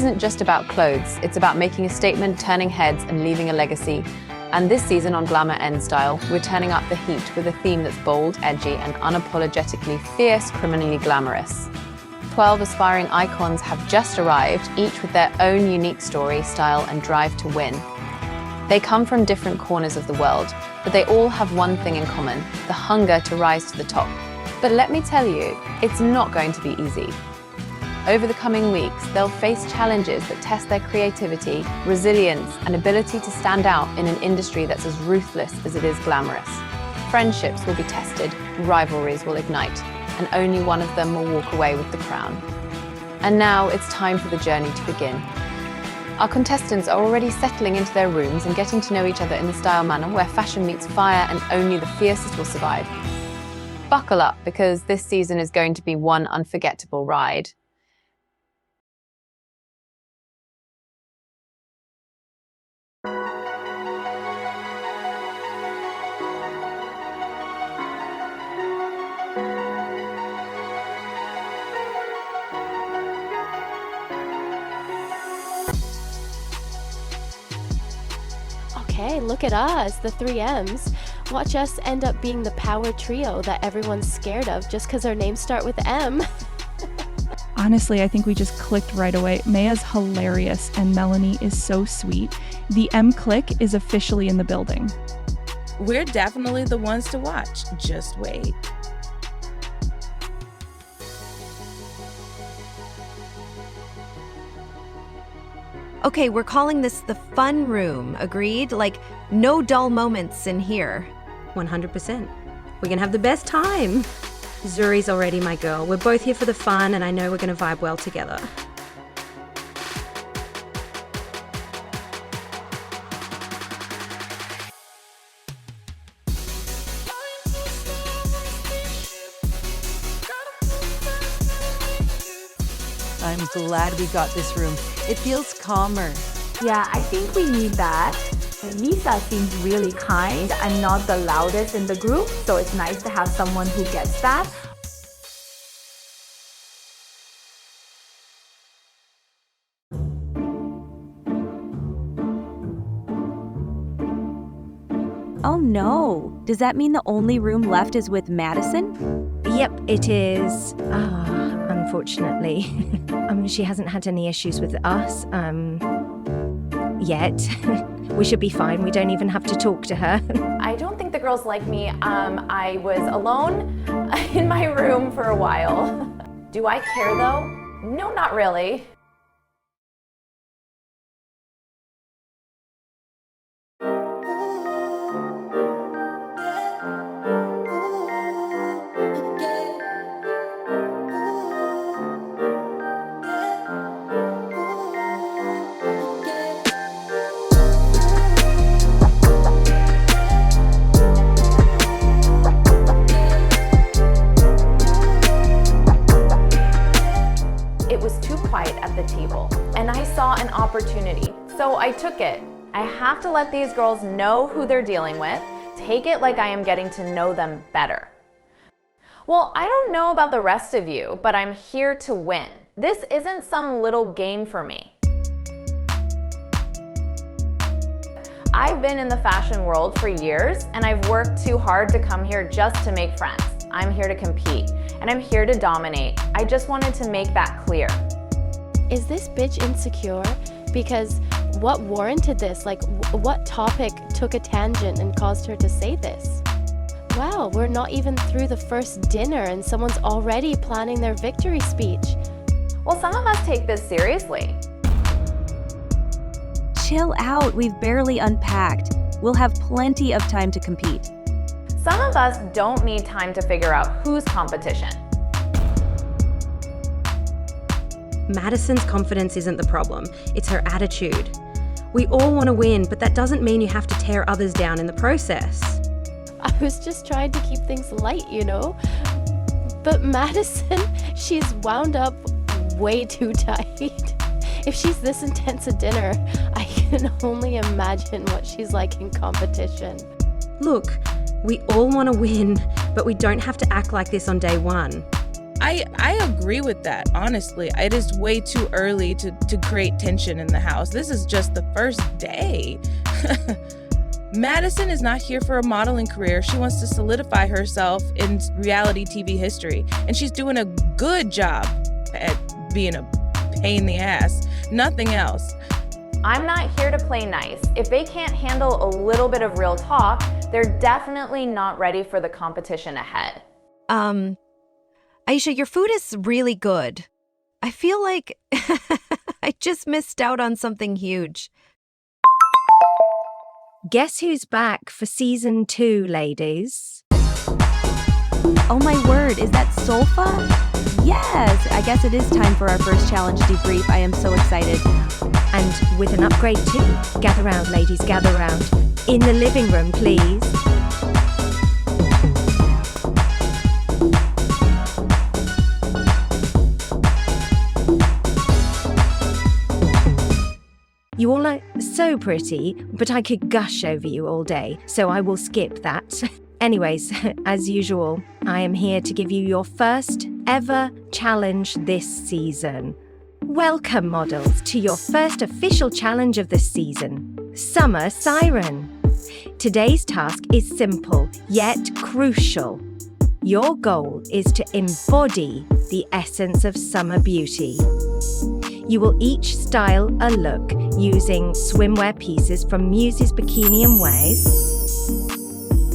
isn't just about clothes, it's about making a statement, turning heads, and leaving a legacy. And this season on Glamour End Style, we're turning up the heat with a theme that's bold, edgy, and unapologetically fierce, criminally glamorous. 12 aspiring icons have just arrived, each with their own unique story, style, and drive to win. They come from different corners of the world, but they all have one thing in common: the hunger to rise to the top. But let me tell you, it's not going to be easy. Over the coming weeks, they'll face challenges that test their creativity, resilience, and ability to stand out in an industry that's as ruthless as it is glamorous. Friendships will be tested, rivalries will ignite, and only one of them will walk away with the crown. And now it's time for the journey to begin. Our contestants are already settling into their rooms and getting to know each other in the style manor where fashion meets fire and only the fiercest will survive. Buckle up, because this season is going to be one unforgettable ride. Okay, look at us, the 3Ms. Watch us end up being the power trio that everyone's scared of just because our names start with M. Honestly, I think we just clicked right away. Maya's hilarious and Melanie is so sweet. The M clique is officially in the building. We're definitely the ones to watch. Just wait. Okay, we're calling this the fun room, agreed? Like, no dull moments in here. 100%. We're gonna have the best time. Zuri's already my girl. We're both here for the fun, and I know we're gonna vibe well together. I'm glad we got this room. It feels calmer. Yeah, I think we need that. Lisa seems really kind. I'm not the loudest in the group, so it's nice to have someone who gets that. Oh no! Does that mean the only room left is with Madison? Yep, it is. Unfortunately. She hasn't had any issues with us, yet. We should be fine. We don't even have to talk to her. I don't think the girls like me. I was alone in my room for a while. Do I care though? No, not really. It was too quiet at the table, and I saw an opportunity, so I took it. I have to let these girls know who they're dealing with, take it like I am getting to know them better. Well, I don't know about the rest of you, but I'm here to win. This isn't some little game for me. I've been in the fashion world for years, and I've worked too hard to come here just to make friends. I'm here to compete, and I'm here to dominate. I just wanted to make that clear. Is this bitch insecure? Because what warranted this? Like, what topic took a tangent and caused her to say this? Wow, we're not even through the first dinner and someone's already planning their victory speech. Well, some of us take this seriously. Chill out, we've barely unpacked. We'll have plenty of time to compete. Some of us don't need time to figure out who's competition. Madison's confidence isn't the problem, it's her attitude. We all want to win, but that doesn't mean you have to tear others down in the process. I was just trying to keep things light, you know? But Madison, she's wound up way too tight. If she's this intense at dinner, I can only imagine what she's like in competition. Look, we all want to win, but we don't have to act like this on day one. I agree with that, honestly. It is way too early to create tension in the house. This is just the first day. Madison is not here for a modeling career. She wants to solidify herself in reality TV history. And she's doing a good job at being a pain in the ass. Nothing else. I'm not here to play nice. If they can't handle a little bit of real talk, they're definitely not ready for the competition ahead. Aisha, your food is really good. I feel like I just missed out on something huge. Guess who's back for season 2, ladies? Oh my word, is that Solfa? Yes, I guess it is time for our first challenge debrief. I am so excited. And with an upgrade too. Gather round, ladies, gather round. In the living room, please. You all are so pretty, but I could gush over you all day, so I will skip that. Anyways, as usual, I am here to give you your first ever challenge this season. Welcome, models, to your first official challenge of the season, Summer Siren. Today's task is simple, yet crucial. Your goal is to embody the essence of summer beauty. You will each style a look using swimwear pieces from Muse's Bikini and Ways.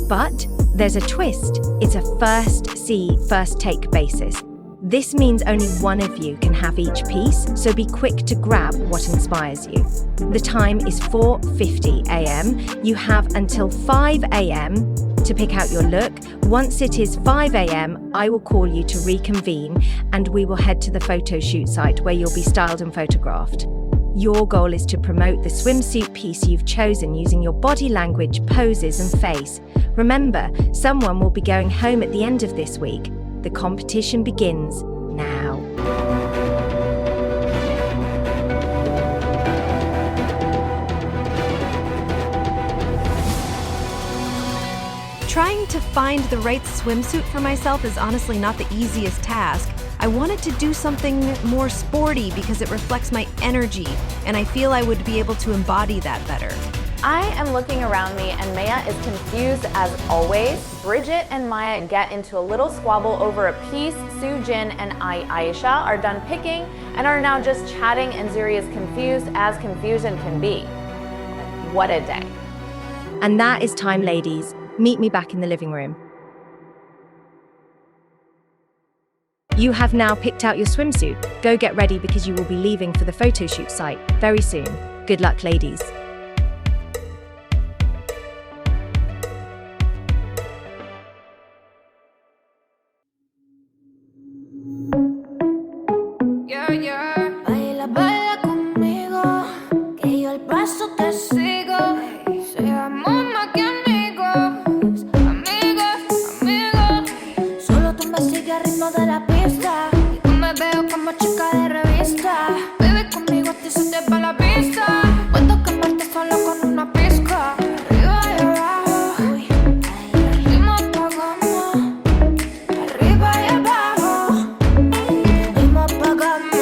But there's a twist. It's a first see, first take basis. This means only one of you can have each piece, so be quick to grab what inspires you. The time is 4:50 a.m. You have until 5 a.m. to pick out your look. Once it is 5 a.m, I will call you to reconvene and we will head to the photo shoot site where you'll be styled and photographed. Your goal is to promote the swimsuit piece you've chosen using your body language, poses and face. Remember, someone will be going home at the end of this week. The competition begins now. Trying to find the right swimsuit for myself is honestly not the easiest task. I wanted to do something more sporty because it reflects my energy, and I feel I would be able to embody that better. I am looking around me and Maya is confused as always. Bridget and Maya get into a little squabble over a piece. Sujin and Aisha are done picking and are now just chatting, and Zuri is confused as confusion can be. What a day. And that is time, ladies. Meet me back in the living room. You have now picked out your swimsuit. Go get ready because you will be leaving for the photo shoot site very soon. Good luck, ladies. Baila, baila conmigo, que yo el paso te sigo. Seamos más que amigos, amigos, amigos. Solo tú me sigues al ritmo de la pista y yo me veo como chica de revista. Bebe conmigo, a ti se te va la pista. Puedo quemarte solo con una pizca. Arriba y abajo, ritmo apagamos. Arriba y abajo, ritmo apagamos.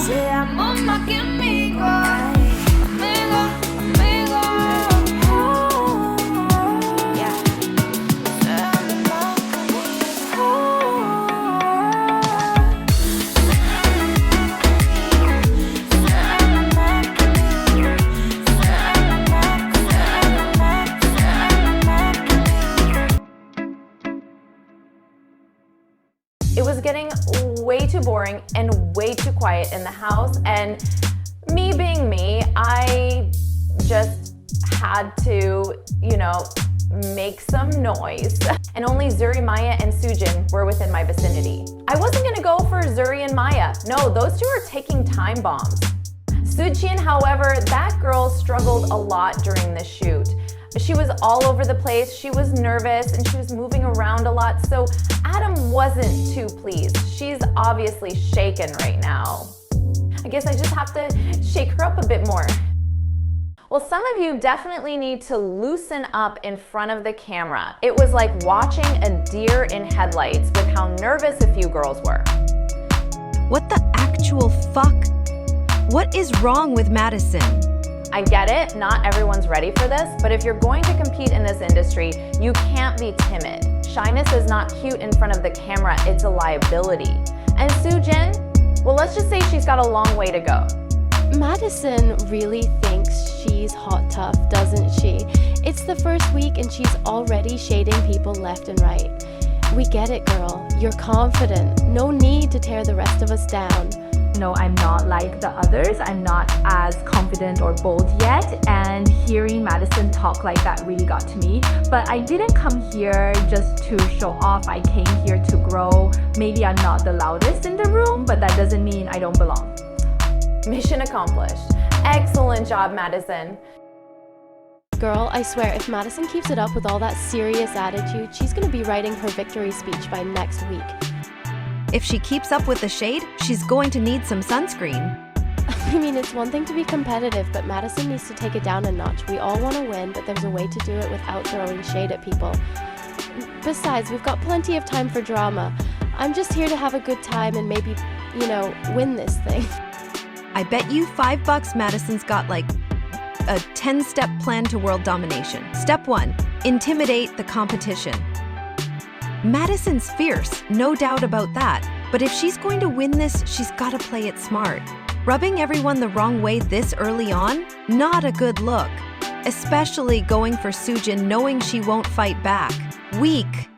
Seamos más que amigos, amigos, amigos. Yeah. Seamos más que It was getting way too boring and way too quiet in the house, and me being me, I just had to, make some noise. And only Zuri, Maya, and Sujin were within my vicinity. I wasn't gonna go for Zuri and Maya. No, those two are taking time bombs. Sujin, however, that girl struggled a lot during the shoot. She was all over the place, she was nervous, and she was moving around a lot, so Adam wasn't too pleased. She's obviously shaken right now. I guess I just have to shake her up a bit more. Well, some of you definitely need to loosen up in front of the camera. It was like watching a deer in headlights with how nervous a few girls were. What the actual fuck? What is wrong with Madison? I get it, not everyone's ready for this, but if you're going to compete in this industry, you can't be timid. Shyness is not cute in front of the camera, it's a liability. And Soojin, well, let's just say she's got a long way to go. Madison really thinks she's hot tough, doesn't she? It's the first week and she's already shading people left and right. We get it, girl. You're confident. No need to tear the rest of us down. No, I'm not like the others. I'm not as confident or bold yet, and hearing Madison talk like that really got to me. But I didn't come here just to show off. I came here to grow. Maybe I'm not the loudest in the room, but that doesn't mean I don't belong. Mission accomplished. Excellent job, Madison. Girl, I swear, if Madison keeps it up with all that serious attitude, she's gonna be writing her victory speech by next week. If she keeps up with the shade, she's going to need some sunscreen. I mean, it's one thing to be competitive, but Madison needs to take it down a notch. We all want to win, but there's a way to do it without throwing shade at people. Besides, we've got plenty of time for drama. I'm just here to have a good time and maybe, win this thing. I bet you $5 Madison's got like a 10-step plan to world domination. Step 1, intimidate the competition. Madison's fierce, no doubt about that. But if she's going to win this, she's gotta play it smart. Rubbing everyone the wrong way this early on? Not a good look. Especially going for Soojin knowing she won't fight back. Weak.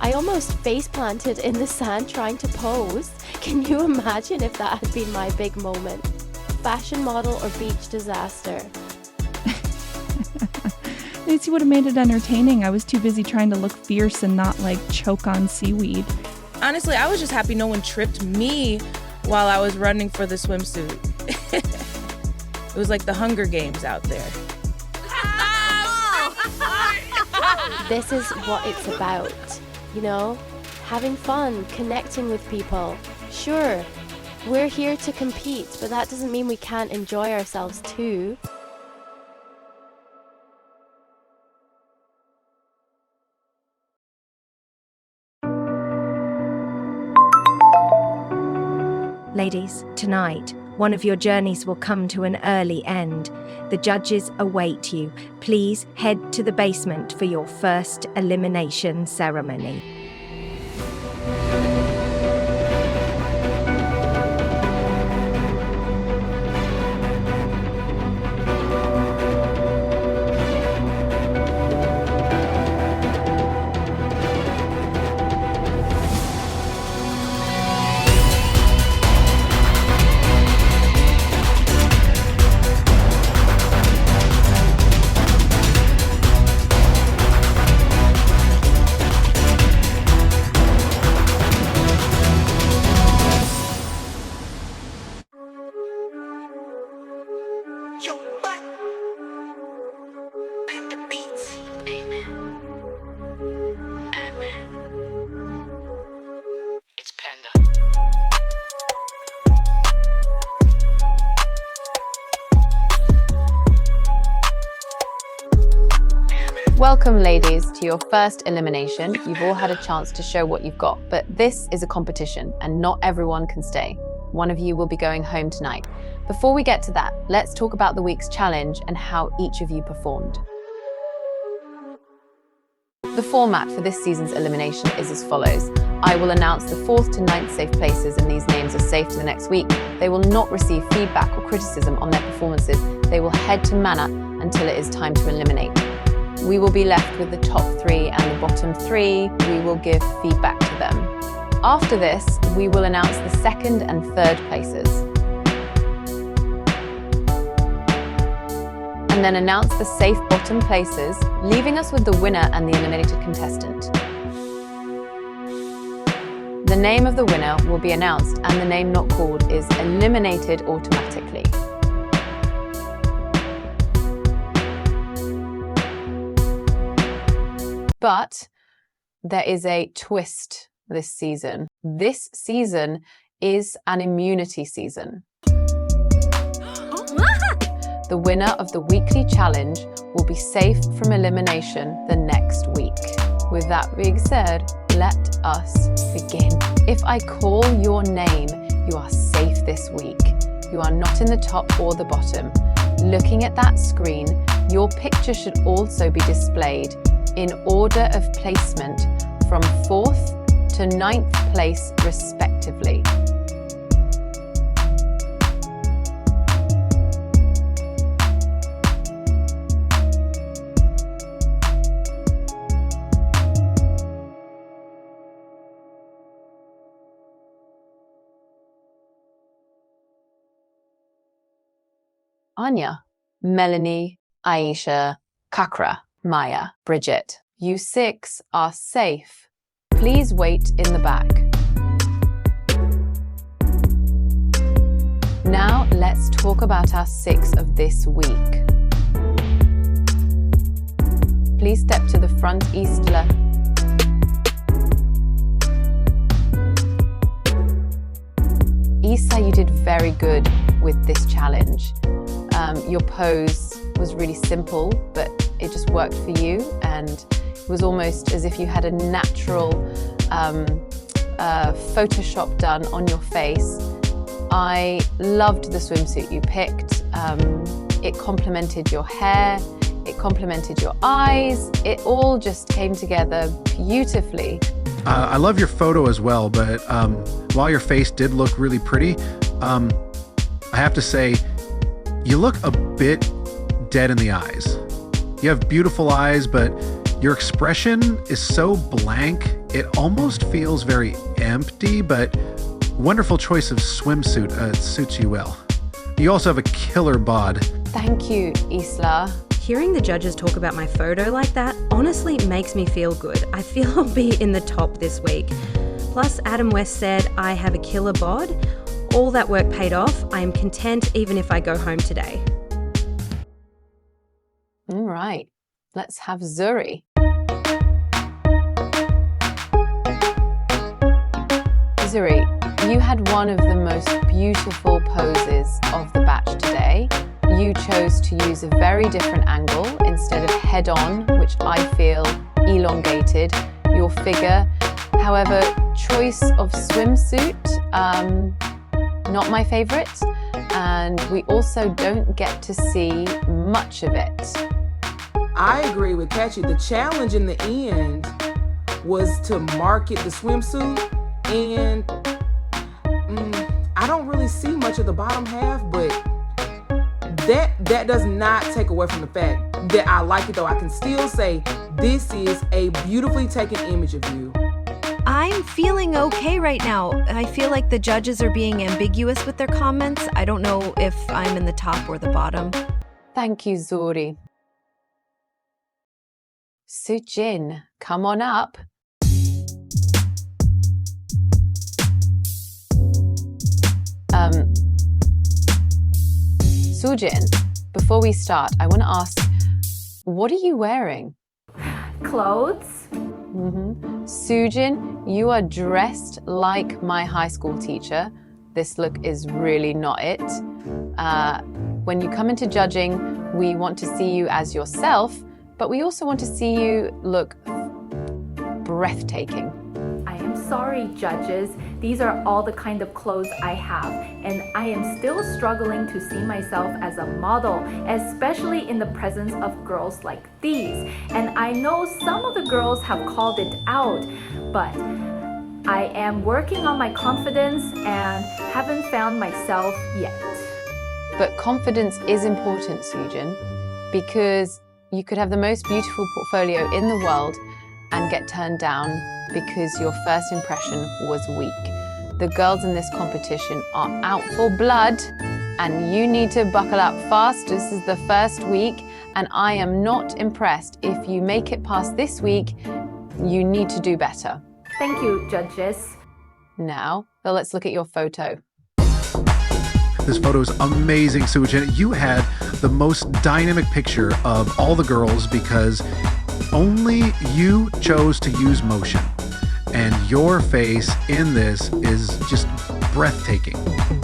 I almost face planted in the sand trying to pose. Can you imagine if that had been my big moment? Fashion model or beach disaster? At least you would have made it entertaining. I was too busy trying to look fierce and not choke on seaweed. Honestly, I was just happy no one tripped me while I was running for the swimsuit. It was like the Hunger Games out there. This is what it's about. Having fun, connecting with people. Sure, we're here to compete, but that doesn't mean we can't enjoy ourselves too. Ladies, tonight, one of your journeys will come to an early end. The judges await you. Please head to the basement for your first elimination ceremony. Welcome, ladies, to your first elimination. You've all had a chance to show what you've got, but this is a competition and not everyone can stay. One of you will be going home tonight. Before we get to that, let's talk about the week's challenge and how each of you performed. The format for this season's elimination is as follows. I will announce the 4th to 9th safe places, and these names are safe to the next week. They will not receive feedback or criticism on their performances. They will head to manor until it is time to eliminate. We will be left with the top 3 and the bottom 3. We will give feedback to them. After this, we will announce the 2nd and 3rd places. and then announce the safe bottom places, leaving us with the winner and the eliminated contestant. The name of the winner will be announced, and the name not called is eliminated automatically. But there is a twist this season. This season is an immunity season. The winner of the weekly challenge will be safe from elimination the next week. With that being said, let us begin. If I call your name, you are safe this week. You are not in the top or the bottom. Looking at that screen, your picture should also be displayed in order of placement from 4th to 9th place respectively. Anya, Melanie, Aisha, Kakra, Maya, Bridget. You 6 are safe. Please wait in the back. Now let's talk about our 6 of this week. Please step to the front, Eastler. Isa, you did very good with this challenge. Your pose was really simple, but it just worked for you, and it was almost as if you had a natural Photoshop done on your face. I loved the swimsuit you picked. It complemented your hair, it complemented your eyes. It all just came together beautifully. I love your photo as well, but while your face did look really pretty, I have to say, you look a bit dead in the eyes. You have beautiful eyes, but your expression is so blank, it almost feels very empty, but wonderful choice of swimsuit. It suits you well. You also have a killer bod. Thank you, Isla. Hearing the judges talk about my photo like that honestly makes me feel good. I feel I'll be in the top this week. Plus, Adam West said I have a killer bod. All that work paid off. I am content even if I go home today. All right, let's have Zuri. Zuri, you had one of the most beautiful poses of the batch today. You chose to use a very different angle instead of head-on, which I feel elongated your figure. However, choice of swimsuit, not my favorite, and we also don't get to see much of it. I agree with Catchy. The challenge in the end was to market the swimsuit, and I don't really see much of the bottom half, but that does not take away from the fact that I like it, though. I can still say this is a beautifully taken image of you. I'm feeling okay right now. I feel like the judges are being ambiguous with their comments. I don't know if I'm in the top or the bottom. Thank you, Zuri. Sujin, come on up. Sujin, before we start, I want to ask, what are you wearing? Clothes. Sujin, you are dressed like my high school teacher. This look is really not it. When you come into judging, we want to see you as yourself, but we also want to see you look breathtaking. I am sorry, judges. These are all the kind of clothes I have, and I am still struggling to see myself as a model, especially in the presence of girls like these. And I know some of the girls have called it out, but I am working on my confidence and haven't found myself yet. But confidence is important, Sujin, because you could have the most beautiful portfolio in the world and get turned down because your first impression was weak. The girls in this competition are out for blood, and you need to buckle up fast. This is the first week, and I am not impressed. If you make it past this week, you need to do better. Thank you, judges. Now, let's look at your photo. This photo is amazing, Soojin. You had the most dynamic picture of all the girls because only you chose to use motion. And your face in this is just breathtaking.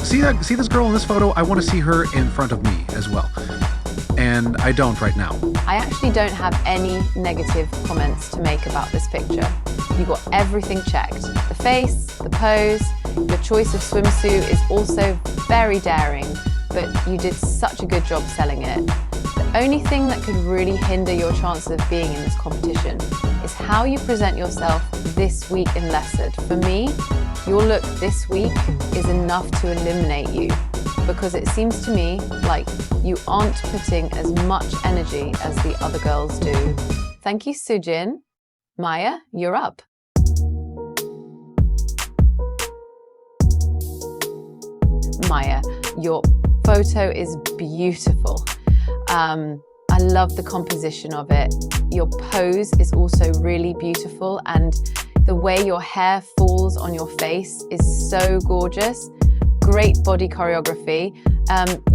See this girl in this photo? I want to see her in front of me as well. And I don't right now. I actually don't have any negative comments to make about this picture. You got everything checked. The face, the pose, your choice of swimsuit is also very daring, but you did such a good job selling it. The only thing that could really hinder your chances of being in this competition is how you present yourself this week in Lesser. For me, your look this week is enough to eliminate you, because it seems to me like you aren't putting as much energy as the other girls do. Thank you, Soojin. Maya, you're up. Maya, your photo is beautiful. I love the composition of it. Your pose is also really beautiful, and the way your hair falls on your face is so gorgeous. Great body choreography.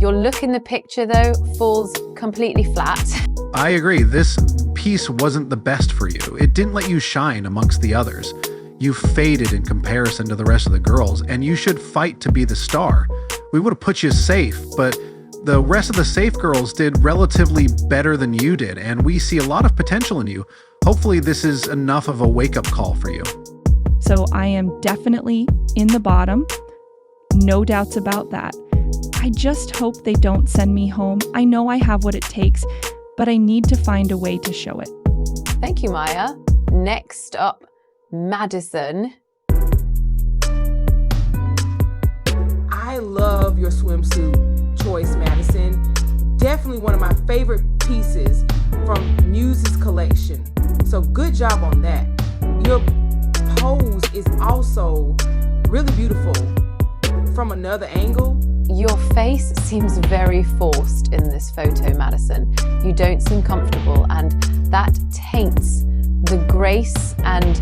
Your look in the picture, though, falls completely flat. I agree. This piece wasn't the best for you. It didn't let you shine amongst the others. You faded in comparison to the rest of the girls, and you should fight to be the star. We would have put you safe, but the rest of the safe girls did relatively better than you did, and we see a lot of potential in you. Hopefully this is enough of a wake-up call for you. So I am definitely in the bottom. No doubts about that. I just hope they don't send me home. I know I have what it takes, but I need to find a way to show it. Thank you, Maya. Next up, Madison. I love your swimsuit choice, Madison. Definitely one of my favorite pieces from Muse's collection. So good job on that. Your pose is also really beautiful from another angle. Your face seems very forced in this photo, Madison. You don't seem comfortable, and that taints the grace and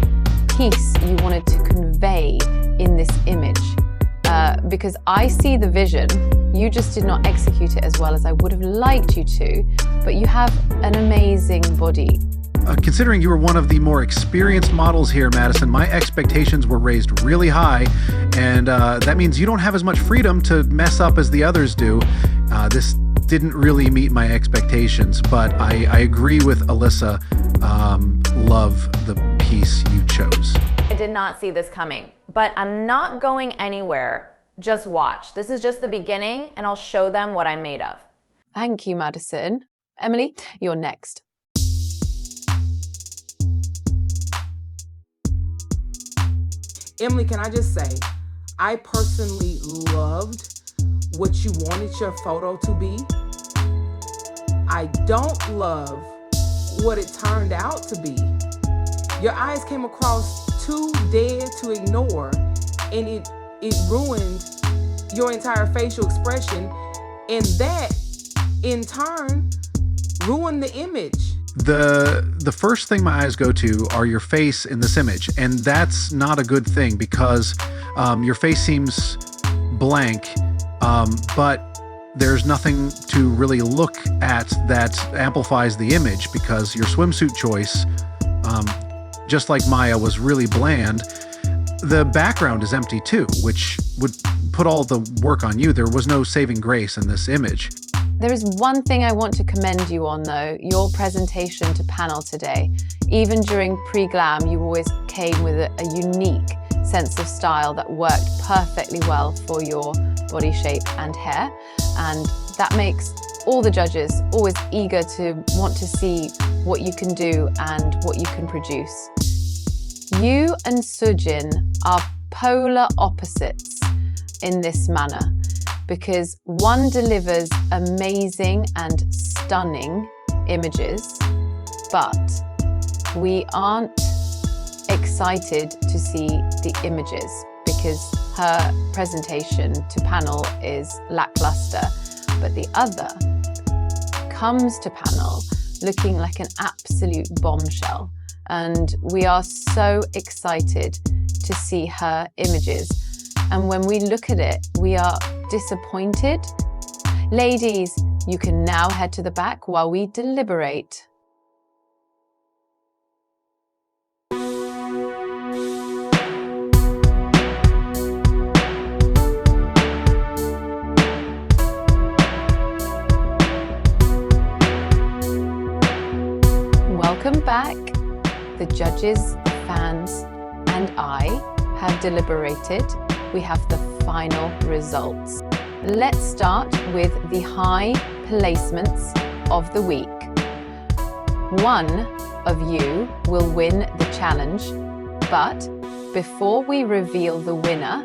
peace you wanted to convey in this image. Because I see the vision, you just did not execute it as well as I would have liked you to, but you have an amazing body. Considering you were one of the more experienced models here, Madison, my expectations were raised really high, and that means you don't have as much freedom to mess up as the others do. This didn't really meet my expectations, but I agree with Alyssa. Love the piece you chose. I did not see this coming, but I'm not going anywhere. Just watch. This is just the beginning, and I'll show them what I'm made of. Thank you, Madison. Emily, you're next. Emily, can I just say, I personally loved what you wanted your photo to be. I don't love what it turned out to be. Your eyes came across too dead to ignore, and it ruined your entire facial expression, and that, in turn, ruined the image. The first thing my eyes go to are your face in this image, and that's not a good thing because your face seems blank, but there's nothing to really look at that amplifies the image because your swimsuit choice, just like Maya, was really bland. The background is empty too, which would put all the work on you. There was no saving grace in this image. There is one thing I want to commend you on, though, your presentation to panel today. Even during pre-glam, you always came with a unique sense of style that worked perfectly well for your body shape and hair. And that makes all the judges always eager to want to see what you can do and what you can produce. You and Soojin are polar opposites in this manner, because one delivers amazing and stunning images, but we aren't excited to see the images because her presentation to panel is lackluster, but the other comes to panel looking like an absolute bombshell. And we are so excited to see her images. And when we look at it, we are disappointed. Ladies, you can now head to the back while we deliberate. Welcome back. The judges, the fans, and I have deliberated. We have the final results. Let's start with the high placements of the week. One of you will win the challenge, but before we reveal the winner,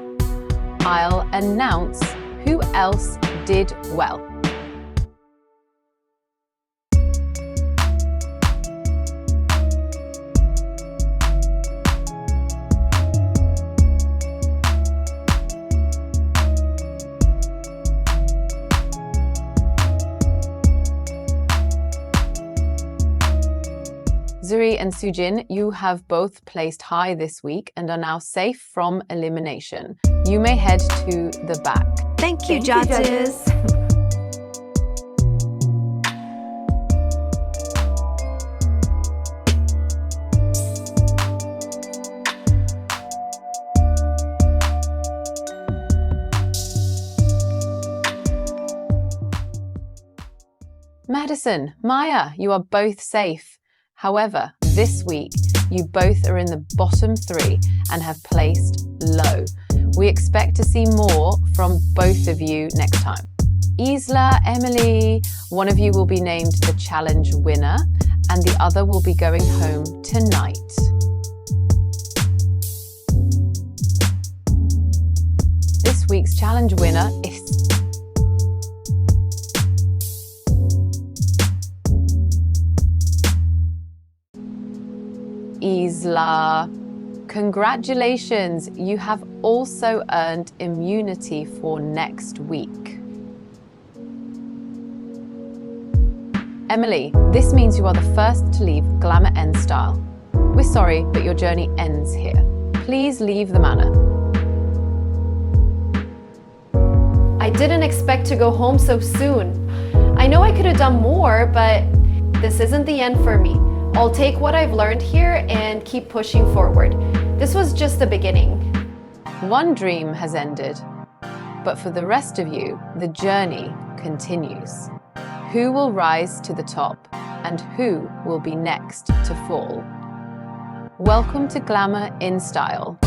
I'll announce who else did well. Zuri and Sujin, you have both placed high this week and are now safe from elimination. You may head to the back. Thank you, judges. Madison, Maya, you are both safe. However, this week, you both are in the bottom 3 and have placed low. We expect to see more from both of you next time. Isla, Emily, one of you will be named the challenge winner and the other will be going home tonight. This week's challenge winner is Isla. Congratulations, you have also earned immunity for next week. Emily, this means you are the first to leave Glamour End Style. We're sorry, but your journey ends here. Please leave the manor. I didn't expect to go home so soon. I know I could have done more, but this isn't the end for me. I'll take what I've learned here and keep pushing forward. This was just the beginning. One dream has ended, but for the rest of you, the journey continues. Who will rise to the top and who will be next to fall? Welcome to Glamour in Style.